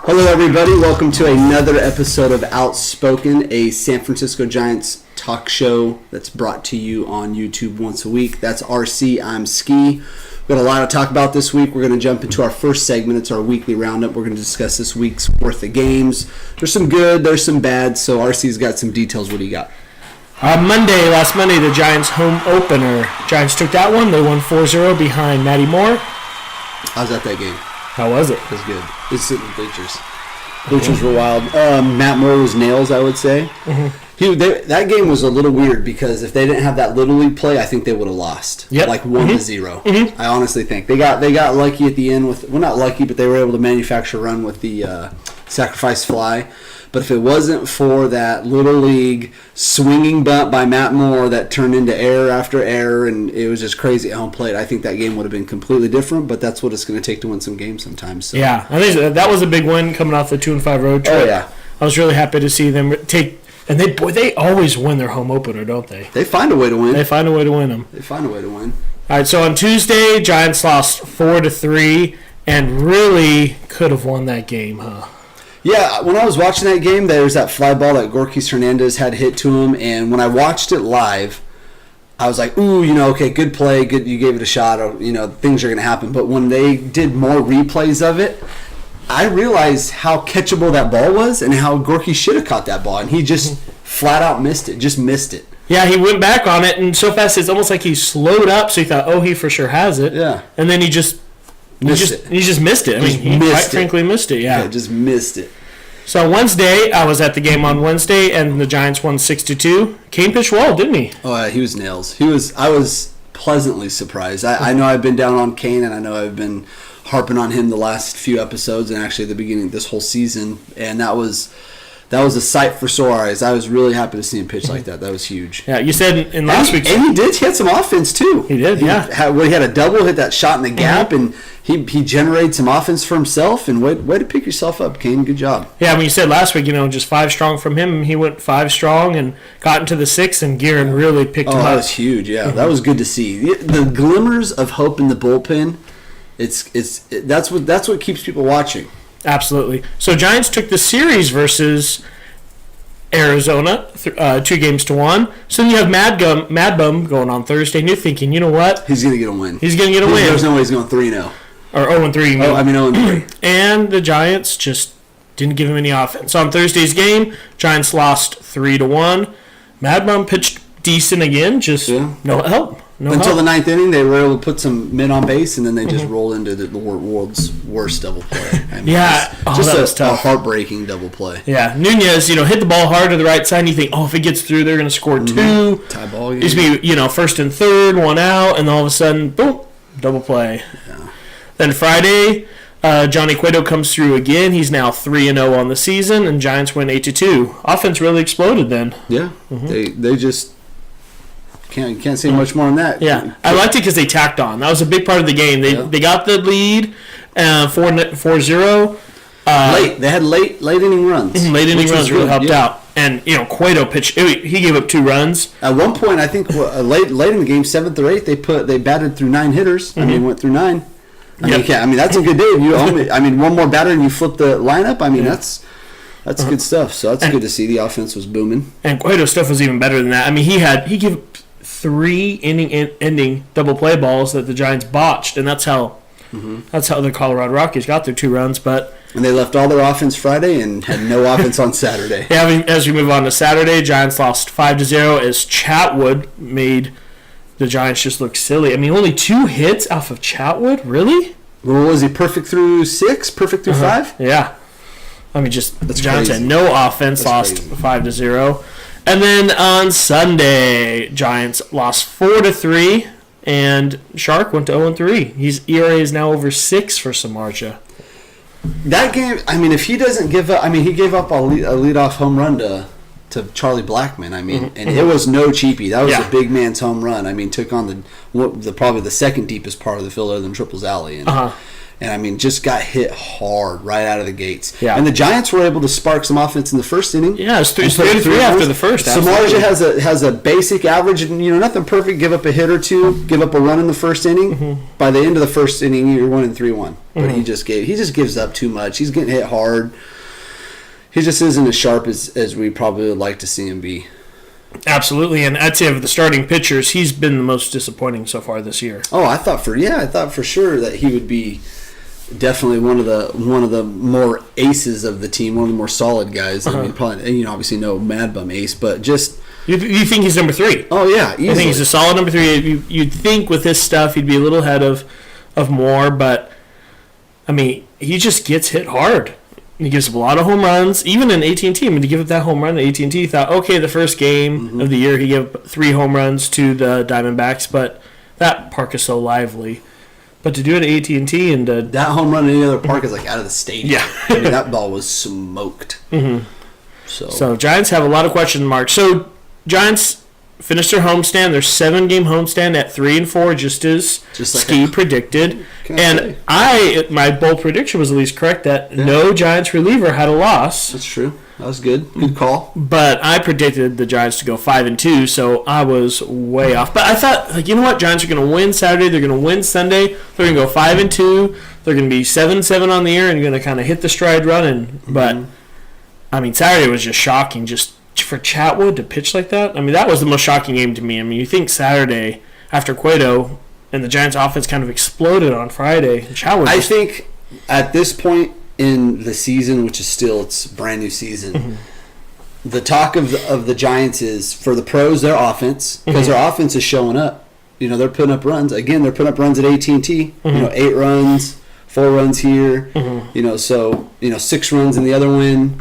Hello, everybody. Welcome to another episode of Outspoken, a San Francisco Giants talk show that's brought to you on YouTube once a week. That's RC. I'm Ski. We've got a lot to talk about this week. We're going to jump into our first segment. It's our weekly roundup. We're going to discuss this week's worth of games. There's some good, there's some bad, so RC's got some details. What do you got? Last Monday, the Giants home opener. Giants took that one. They won 4-0 behind Matty Moore. I was at that game. How was it? It was good. It was sitting in the bleachers. Bleachers were wild. Matt Moore was nails, I would say. Mm-hmm. That game was a little weird because if they didn't have that Little League play, I think they would have lost. Yep. Like 1-0. Mm-hmm. I honestly think. They got lucky at the end with, well, not lucky, but they were able to manufacture a run with the sacrifice fly. But if it wasn't for that Little League swinging bunt by Matt Moore that turned into error after error, and it was just crazy at home plate, I think that game would have been completely different, but that's what it's going to take to win some games sometimes. So. Yeah, I think that was a big win coming off the 2-5 road trip. Oh, yeah. I was really happy to see them take – and they always win their home opener, don't they? They find a way to win. They find a way to win them. They find a way to win. All right, so on Tuesday, Giants lost 4-3 and really could have won that game, huh? Yeah, when I was watching that game, there was that fly ball that Gorkis Hernandez had hit to him, and when I watched it live, I was like, ooh, okay, good play, good, you gave it a shot, or, things are going to happen. But when they did more replays of it, I realized how catchable that ball was and how Gorky should have caught that ball, and he just flat out missed it. Yeah, he went back on it, and so fast it's almost like he slowed up, so he thought, he for sure has it. Yeah. And then he just missed it. He just missed it. He quite frankly missed it, yeah. Just missed it. So Wednesday, I was at the game on Wednesday, and the Giants won 6-2. Kane pitched well, didn't he? Oh, he was nails. I was pleasantly surprised. I know I've been down on Kane, and I know I've been harping on him the last few episodes, and actually the beginning of this whole season, and that was a sight for sore eyes. I was really happy to see him pitch like that. That was huge. Yeah, you said in last week's... And he had some offense, too. He did, yeah. He had a double, hit that shot in the gap, and he generated some offense for himself, and way to pick yourself up, Kane. Good job. Yeah, you said last week, just 5 strong from him. He went 5 strong and got into the 6th, and Guerin really picked him up. That was huge, yeah. Mm-hmm. That was good to see. The glimmers of hope in the bullpen, that's what keeps people watching. Absolutely. So Giants took the series versus Arizona, 2-1. So then you have Mad Bum going on Thursday, and you're thinking, you know what? He's going to get a win. There's no way he's going 3-0. Or 0-3. 0-3. And the Giants just didn't give him any offense. So on Thursday's game, Giants lost 3-1. Mad Bum pitched decent again, no help. Until the 9th inning, they were able to put some men on base, and then they just rolled into the world's worst double play. Just a heartbreaking double play. Yeah, Nunez, hit the ball hard to the right side, and you think, if it gets through, they're going to score 2. Tie ball game. Used to be, first and third, 1 out, and all of a sudden, boom, double play. Yeah. Then Friday, Johnny Cueto comes through again. He's now 3-0 on the season, and Giants win 8-2. Offense really exploded then. Yeah, they just... Can't say much more on that. Yeah, I liked it because they tacked on. That was a big part of the game. They got the lead, 4-0. They had late inning runs. Late inning runs really helped out. And Cueto pitched. He gave up 2 runs. At one point, I think late in the game, 7th or 8th, they batted through 9 hitters. Went through 9. That's a good day. One more batter and you flip the lineup. That's good stuff. So that's good to see. The offense was booming. And Cueto's stuff was even better than that. He gave 3 inning double play balls that the Giants botched, and that's how the Colorado Rockies got their 2 runs. And they left all their offense Friday and had no offense on Saturday. As we move on to Saturday, Giants lost 5-0 as Chatwood made the Giants just look silly. Only 2 hits off of Chatwood, really? Well, was he perfect through 6? Perfect through 5? Yeah. The Giants had no offense, lost 5-0. And then on Sunday, Giants lost 4-3, and Shark went to 0-3. His ERA is now over 6 for Samardzija. That game, if he doesn't give up, he gave up a leadoff home run to Charlie Blackmon. And it was no cheapie. That was a big man's home run. Took on the probably the second deepest part of the field other than Triples Alley. And And, I mean, just got hit hard right out of the gates. Yeah. And the Giants were able to spark some offense in the first inning. Yeah, it was 3-3 after the first. Samardzija has a basic average, and nothing perfect. Give up a hit or two, give up a run in the first inning. Mm-hmm. By the end of the first inning, you're 1-3-1. But he just gives up too much. He's getting hit hard. He just isn't as sharp as we probably would like to see him be. Absolutely, and I'd say of the starting pitchers, he's been the most disappointing so far this year. Oh, I thought for sure that he would be definitely one of the more aces of the team, one of the more solid guys. I mean, probably obviously no Mad Bum ace, but just you think he's number 3? Oh yeah, easily. I think he's a solid number 3. You'd think with his stuff he'd be a little ahead of Moore, but I mean he just gets hit hard. He gives up a lot of home runs, even in AT&T. I mean, to give up that home run at AT&T, thought, okay, the first game of the year, he gave up 3 home runs to the Diamondbacks, but that park is so lively. But to do it at AT&T and that home run in any other park is like out of the stadium. Yeah. I mean, that ball was smoked. Mm-hmm. So Giants have a lot of question marks. So Giants finished their homestand, their 7-game homestand at 3-4, just as Ski predicted. And my bold prediction was at least correct that no Giants reliever had a loss. That's true. That was good. Good call. But I predicted the Giants to go 5-2, so I was way off. But I thought, you know what? Giants are going to win Saturday. They're going to win Sunday. They're going to go 5-2. They're going to be 7-7 on the year and going to kind of hit the stride running. But I mean, Saturday was just shocking. Just for Chatwood to pitch like that. I mean, that was the most shocking game to me. I mean, you think Saturday after Cueto and the Giants' offense kind of exploded on Friday. Chatwood. I think at this point in the season, which is still it's a brand new season, the talk of the Giants is for the pros their offense because their offense is showing up. They're putting up runs again. They're putting up runs at AT&T. 8 runs. 4 runs here, so 6 runs in the other win.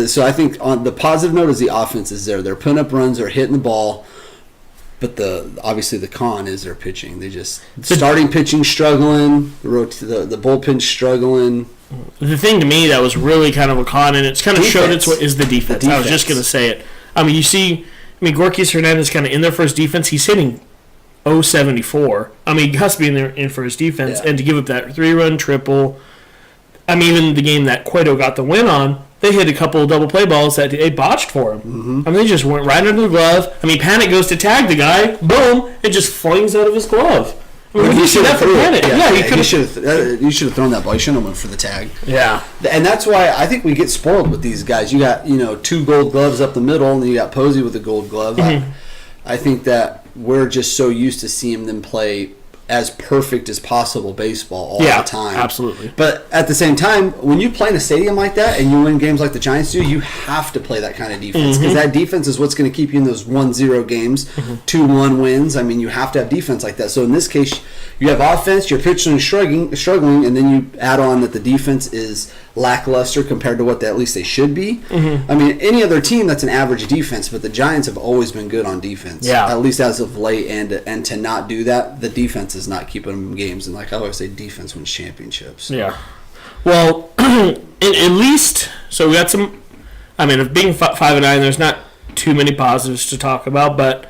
So I think on the positive note is the offense is there. They're putting up runs, they're hitting the ball, but obviously the con is their pitching. They just starting pitching struggling, the bullpen struggling. The thing to me that was really kind of a con, and it's kind of showed is the defense. I was just going to say it. I mean, Gorkis Hernandez kind of in there for his defense. He's hitting .074. I mean, he has to be in for his defense, and to give up that 3-run triple. I mean, even the game that Cueto got the win on, they hit a couple of double play balls that they botched for him. I mean, they just went right under the glove. I mean, Panic goes to tag the guy, boom, it just flings out of his glove. I mean, he should have thrown it. You should have thrown that ball. You shouldn't have went for the tag. Yeah, and that's why I think we get spoiled with these guys. You got 2 gold gloves up the middle, and then you got Posey with a gold glove. I think that we're just so used to seeing them play as perfect as possible baseball all the time. Absolutely. But at the same time, when you play in a stadium like that and you win games like the Giants do, you have to play that kind of defense because that defense is what's going to keep you in those 1-0 games, 2-1 wins. I mean, you have to have defense like that. So in this case, you have offense, you're pitching struggling, and then you add on that the defense is lackluster compared to what at least they should be. I mean, any other team that's an average defense, but the Giants have always been good on defense. Yeah. At least as of late, and to not do that, the defense is not keeping them in games. And like I always say, defense wins championships. Yeah. Well, at least, so we got some, I mean, of being 5-9, there's not too many positives to talk about, but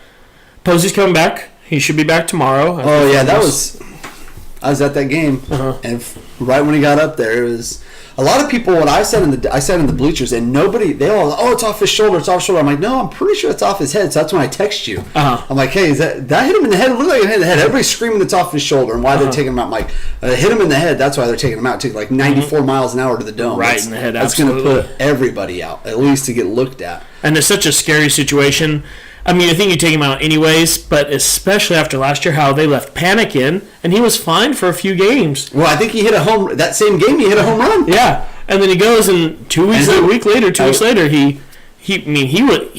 Posey's coming back. He should be back tomorrow. I was at that game, and right when he got up there, it was a lot of people. When I sat in the bleachers, and they all, it's off his shoulder, it's off his shoulder. I'm like, no, I'm pretty sure it's off his head. So that's when I text you. I'm like, hey, is that hit him in the head? It looked like it hit the head. Everybody's screaming it's off his shoulder, and why they're taking him out? I'm like, hit him in the head. That's why they're taking him out. Took like 94 miles an hour to the dome. Right in the head. That's going to put everybody out, at least to get looked at. And it's such a scary situation. I mean, I think you take him out anyways, but especially after last year, how they left Panic in, and he was fine for a few games. Well, I think he hit that same game, he hit a home run. Yeah, and then he goes, and 2 weeks later, he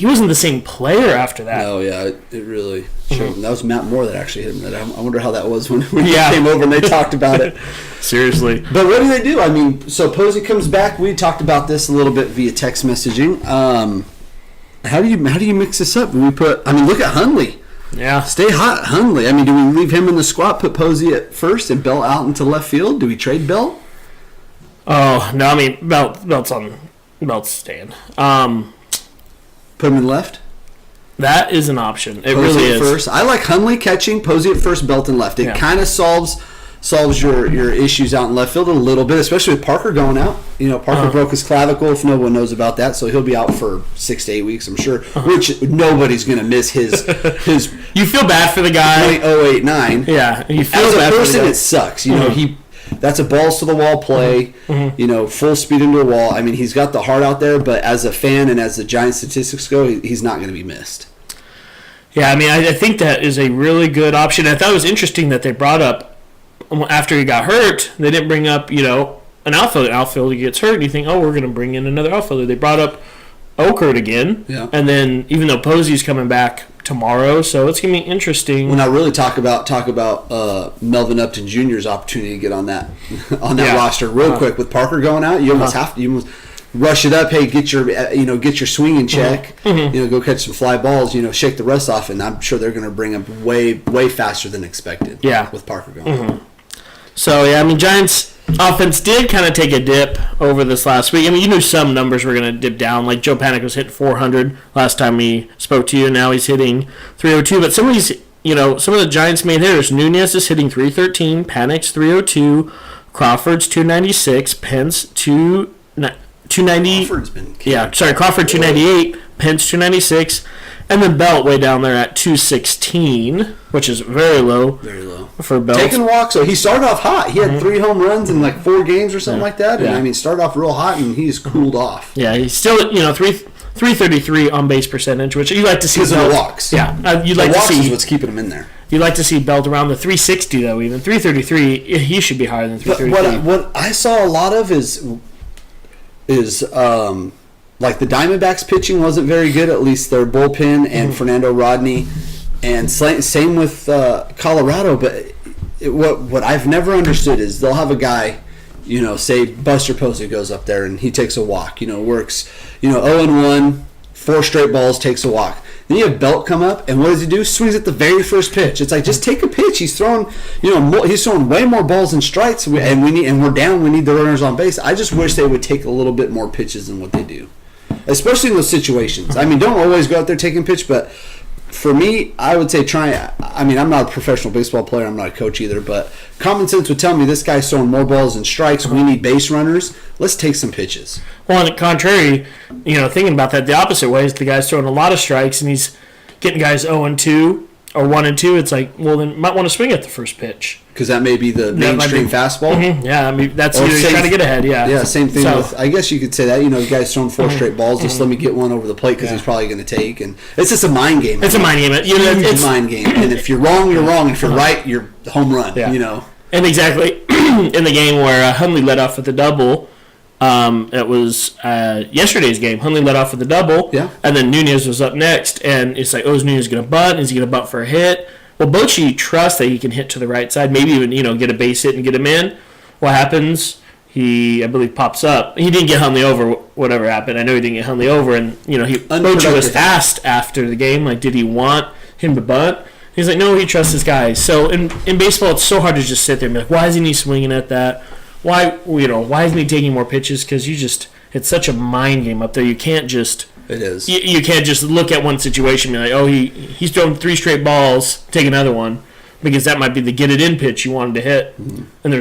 wasn't the same player after that. No, yeah, it really showed. That was Matt Moore that actually hit him. I wonder how that was when he came over and they talked about it. Seriously. But what do they do? I mean, so Posey comes back. We talked about this a little bit via text messaging. How do you mix this up? Look at Hundley. Yeah. Stay hot, Hundley. I mean, do we leave him in the squad, put Posey at first, and Bell out into left field? Do we trade Bell? Oh, no, I mean, Belt's staying. Put him in left? That is an option. It Posey really at is. First. I like Hundley catching, Posey at first, Belt in left. It kind of solves solves your issues out in left field a little bit, especially with Parker going out. Parker broke his clavicle, if no one knows about that, so he'll be out for 6 to 8 weeks, I'm sure, which nobody's going to miss his You feel bad for the guy. 0.089. Yeah, you feel As bad a person, for the guy. it sucks. That's a balls to the wall play, full speed into a wall. I mean, he's got the heart out there, but as a fan and as the Giants statistics go, he's not going to be missed. Yeah, I mean, I think that is a really good option. I thought it was interesting that they brought up, after he got hurt, they didn't bring up, an outfielder. Outfielder gets hurt, and you think, we're going to bring in another outfielder. They brought up Okert again, and then even though Posey's coming back tomorrow, so it's going to be interesting. Well, now really talk about Melvin Upton Jr.'s opportunity to get on that roster real quick. With Parker going out, you almost have to rush it up. Hey, get your swing in check. Go catch some fly balls. Shake the rust off, and I'm sure they're going to bring him way faster than expected. Yeah, with Parker going out. So I mean, Giants offense did kind of take a dip over this last week. I mean, you knew some numbers were going to dip down. Like Joe Panik was hitting 400 last time we spoke to you. Now he's hitting 302. But some of these, some of the Giants' main hitters, Nunez is hitting 313, Panik's 302, Crawford's 296, Pence 290. Crawford's been Crawford 298, Pence 296, and then Belt way down there at 216, which is very low for Belt. Taking walks, so he started off hot. He had 3 home runs in like 4 games or something like that. And I mean, started off real hot, and he's cooled off. Yeah, he's still at 333 on base percentage, which you like to see. Because of the walks. Yeah, you'd like to see. Is what's keeping him in there. You'd like to see Belt around the 360 though. Even 333, he should be higher than 333. But what I saw a lot of is like the Diamondbacks pitching wasn't very good, at least their bullpen and Fernando Rodney, and same with Colorado. But what I've never understood is they'll have a guy, say Buster Posey goes up there and he takes a walk, works, 0-1, 4 straight balls, takes a walk. Then you have Belt come up, and what does he do? Swings at the very first pitch. It's like, just take a pitch. He's throwing, he's throwing way more balls than strikes, and we're down. We need the runners on base. I just wish they would take a little bit more pitches than what they do, especially in those situations. I mean, don't always go out there taking pitch, but for me, I would say try. I mean, I'm not a professional baseball player. I'm not a coach either, but common sense would tell me this guy's throwing more balls than strikes. We need base runners. Let's take some pitches. Well, on the contrary, thinking about that the opposite way is the guy's throwing a lot of strikes and he's getting guys 0-2 or 1-2. It's like, well, then might want to swing at the first pitch. Because that may be the mainstream fastball. Mm-hmm. Yeah, I mean, that's you're trying to get ahead. Yeah, same thing with, I guess you could say that, the guy's throwing 4 straight balls, just let me get one over the plate because he's probably going to take. And it's just a mind game. It's a mind game. It's a mind game. And if you're wrong, you're wrong. If you're right, you're home run, And exactly, in the game where Hundley led off with a double, it was yesterday's game. Hundley led off with a double, and then Nunez was up next, and it's like, is Nunez going to bunt? Is he going to bunt for a hit? Well, Bochy trusts that he can hit to the right side, maybe even get a base hit and get him in. What happens? He, I believe, pops up. He didn't get Hundley over. Whatever happened, I know he didn't get Hundley over, and Bochy was asked after the game, like, did he want him to bunt? He's like, no, he trusts his guys. So in baseball, it's so hard to just sit there and be like, why isn't he swinging at that? Why isn't he taking more pitches? Because it's such a mind game up there. You can't just. It is. You can't just look at one situation and be like, he's throwing 3 straight balls, take another one, because that might be the get it in pitch you wanted to hit. Mm-hmm. And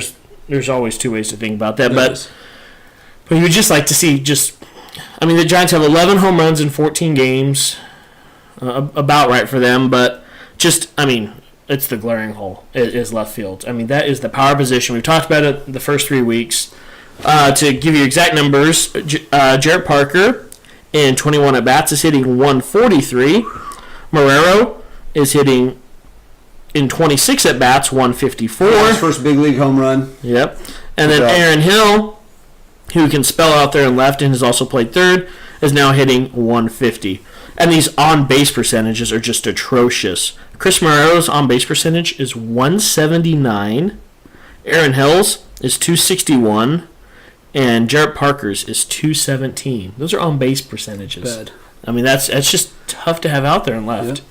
there's always 2 ways to think about that. But you would just like to see the Giants have 11 home runs in 14 games, about right for them. But it's the glaring hole. It is left field. I mean, that is the power position. We've talked about it the first 3 weeks. To give you exact numbers, Jarrett Parker in 21 at-bats is hitting 143. Marrero is hitting in 26 at-bats 154. His first big league home run. Yep. And then Aaron Hill, who can spell out there in left and has also played third, is now hitting 150. And these on-base percentages are just atrocious. Chris Marrero's on-base percentage is 179. Aaron Hill's is 261. And Jarrett Parker's is 217. Those are on-base percentages. Bad. I mean, that's just tough to have out there and left.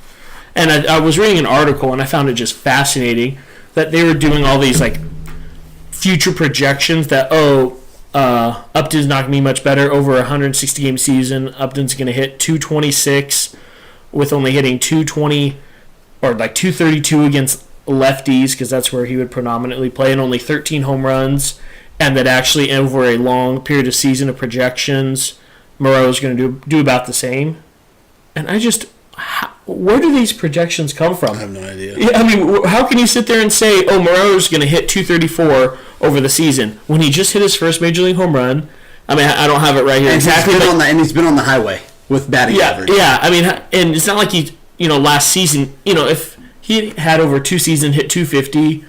Yeah. And I was reading an article, and I found it just fascinating that they were doing all these, future projections that, Upton's not going to be much better over a 160-game season. Upton's going to hit 226 with only hitting 220 or 232 against lefties, because that's where he would predominantly play, and only 13 home runs, and that actually over a long period of season of projections, Moreau is going to do about the same. And where do these projections come from? I have no idea. Yeah, I mean, how can you sit there and say, Moreau's going to hit 234 over the season when he just hit his first major league home run? I mean, I don't have it right here exactly. And he's been on the highway with batting average. Yeah, I mean, and it's not like last season, if he had over 2 seasons, hit 250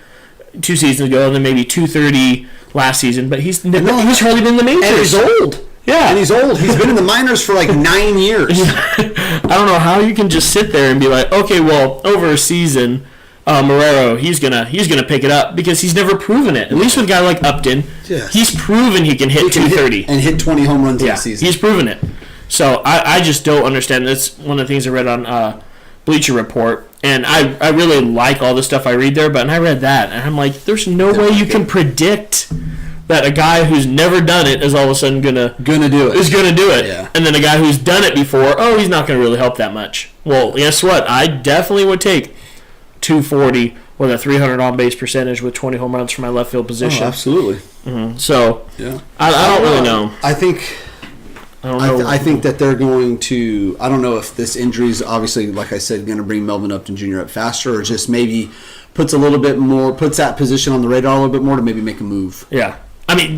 2 seasons ago, and then maybe 230 last season, but he's hardly been in the majors. And he's old. Yeah. And he's old. He's been in the minors for like 9 years. I don't know how you can just sit there and be like, okay, well, over a season, Marrero, he's gonna pick it up, because he's never proven it. At least with a guy like Upton, he's proven he can hit 230 and hit 20 home runs in a season. He's proven it. So I just don't understand. That's one of the things I read on Bleacher Report, and I really like all the stuff I read there. But I read that, and I'm like, there's no way you can predict that a guy who's never done it is all of a sudden gonna do it. Yeah. And then a guy who's done it before, he's not gonna really help that much. Well, guess what? I definitely would take 240 with a 300 on base percentage with 20 home runs for my left field position. Oh, absolutely. Mm-hmm. So yeah, I don't really know. I think that they're going to. I don't know if this injury is obviously, like I said, going to bring Melvin Upton Jr. up faster, or just maybe puts that position on the radar a little bit more to maybe make a move. Yeah. I mean,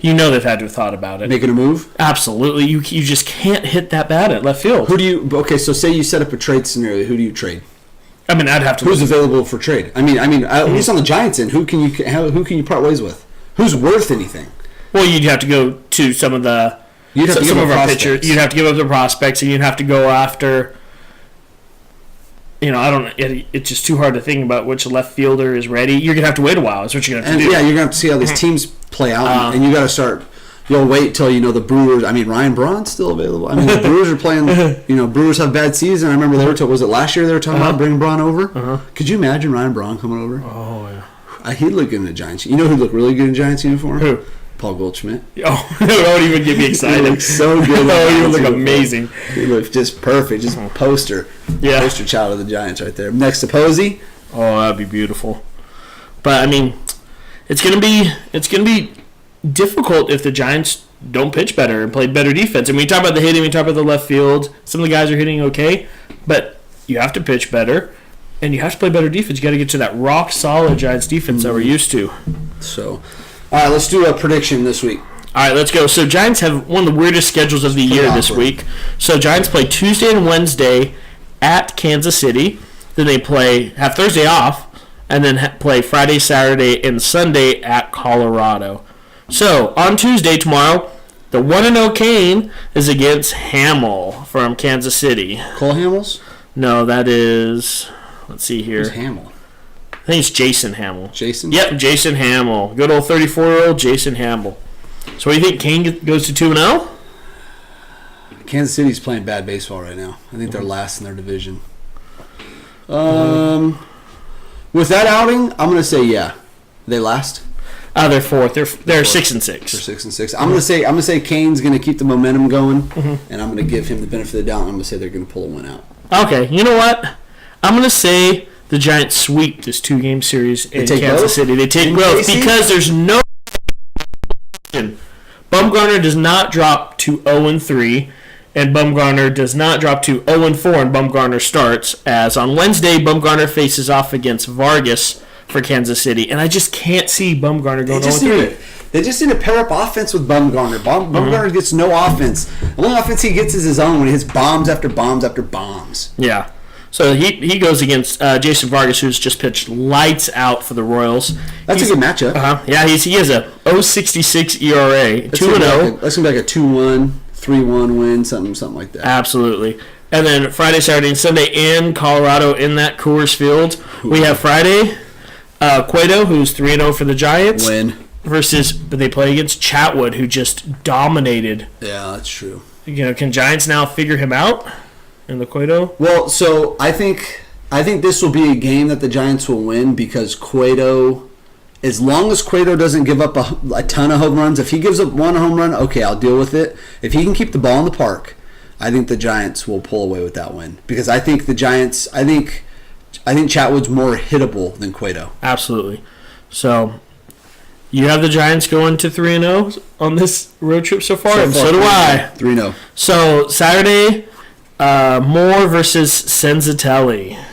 they've had to have thought about it. Making a move? Absolutely. You just can't hit that bad at left field. So say you set up a trade scenario. Who do you trade? I mean, I'd have to. Who's available for trade? I mean, at least on the Giants end, who can you part ways with? Who's worth anything? Well, you'd have to go to some of our pitchers. You'd have to give up the prospects, and you'd have to go after. It's just too hard to think about which left fielder is ready. You're gonna have to wait a while. That's what you're gonna have to do. Yeah, you're gonna have to see how these teams play out, and you got to start. You'll wait till the Brewers. I mean, Ryan Braun's still available. I mean, the Brewers are playing. Brewers have bad season. I remember was it last year they were talking about bringing Braun over? Could you imagine Ryan Braun coming over? Oh yeah. He'd look good in a Giants. You know who'd look really good in a Giants uniform? Who? Paul Goldschmidt. Oh, that would even get me excited. He looks so good. He would look amazing. He looks just perfect. Just poster child of the Giants right there. Next to Posey. Oh, that'd be beautiful. But I mean, it's gonna be difficult if the Giants don't pitch better and play better defense. And we talk about the hitting, we talk about the left field. Some of the guys are hitting okay, but you have to pitch better, and you have to play better defense. You got to get to that rock solid Giants defense that we're used to. So. All right, let's do a prediction this week. All right, let's go. So Giants have one of the weirdest schedules of the year this week. So Giants play Tuesday and Wednesday at Kansas City. Then they have Thursday off, and then play Friday, Saturday, and Sunday at Colorado. So on Tuesday, tomorrow, the 1-0 Kane is against Hamill from Kansas City. Cole Hamels? No, that is... Let's see here. Who's Hamill? I think it's Jason Hamill. Jason? Yep, Jason Hamill. Good old 34-year-old Jason Hamill. So what do you think? Kane goes to 2-0? Kansas City's playing bad baseball right now. I think they're last in their division. With that outing, I'm going to say yeah. They last? They're fourth. They're 6-6. They're 6-6. I'm going to say Kane's going to keep the momentum going, and I'm going to give him the benefit of the doubt, and I'm going to say they're going to pull a win out. Okay, you know what? I'm going to say the Giants sweep this 2-game series in Kansas City. They take both because there's no Bumgarner does not drop to 0-3, and Bumgarner does not drop to 0-4, and Bumgarner starts, as on Wednesday, Bumgarner faces off against Vargas for Kansas City, and I just can't see Bumgarner going 0-3. They just need to pair up offense with Bumgarner. Bumgarner gets no offense. The only offense he gets is his own when he hits bombs after bombs after bombs. Yeah. So he goes against Jason Vargas, who's just pitched lights out for the Royals. That's a good matchup. Yeah, he has a 0.66 ERA, 2-0. That's gonna be like a 2-1, 3-1 win, something like that. Absolutely. And then Friday, Saturday, and Sunday in Colorado in that Coors Field. We have Friday, Cueto, who's 3-0 for the Giants. But they play against Chatwood, who just dominated. Yeah, that's true. Can Giants now figure him out? In the Cueto? Well, so I think this will be a game that the Giants will win because Cueto, as long as Cueto doesn't give up a ton of home runs, if he gives up one home run, okay, I'll deal with it. If he can keep the ball in the park, I think the Giants will pull away with that win because I think I think Chatwood's more hittable than Cueto. Absolutely. So you have the Giants going to 3-0 on this road trip so far, and so do I. 3-0. So Saturday, Moore versus Senzatelli.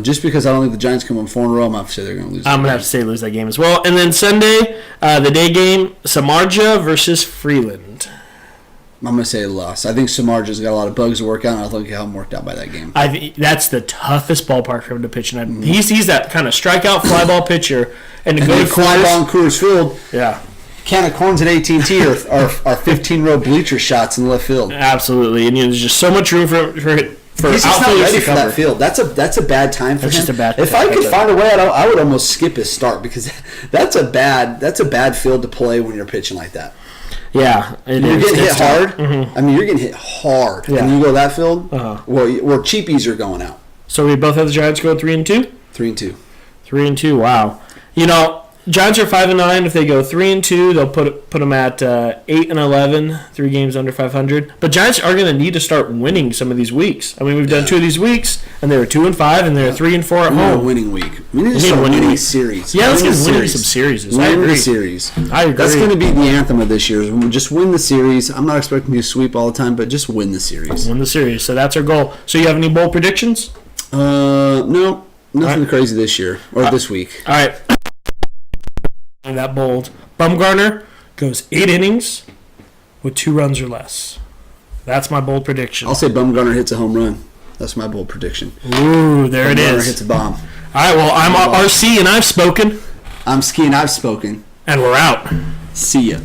Just because I don't think the Giants come on 4 in a row, I'm going to have to say they're going to lose. I'm going to have to say lose that game as well. And then Sunday, the day game, Samardzija versus Freeland. I'm going to say loss. I think Samardzija's got a lot of bugs to work out, and I think he'll have worked out by that game. That's the toughest ballpark for him to pitch in. He's that kind of strikeout fly ball pitcher, and to go to fly ball in Coors Field. Yeah. Can of corns at AT&T are 15-row bleacher shots in left field. Absolutely, and there's just so much room for he's just not ready for that field. That's a bad time for him. Just a bad. If I could find a way, I would almost skip his start because that's a bad field to play when you're pitching like that. Yeah, you're getting hit hard. Mm-hmm. I mean, you're getting hit hard, and you go that field. Where cheapies are going out. So we both have the Giants going 3-2. 3-2. 3-2. Wow. Giants are 5-9. If they go 3-2, they'll put them at 8-11, 3 games under 500. But Giants are going to need to start winning some of these weeks. I mean, we've done 2 of these weeks, and they were 2-5, and they're 3-4 at home. A winning week. We need to start winning series. Yeah, let's get winning some series. I agree. Series. I agree. That's going to be the anthem of this year. Just win the series. I'm not expecting you to sweep all the time, but just win the series. Win the series. So that's our goal. So you have any bold predictions? No. Nothing crazy this year or this week. All right. That bold. Bumgarner goes 8 innings with 2 runs or less. That's my bold prediction. I'll say Bumgarner hits a home run. That's my bold prediction. Ooh, there it is. Bumgarner hits a bomb. All right, well, I'm RC and I've spoken. I'm Ski and I've spoken. And we're out. See ya.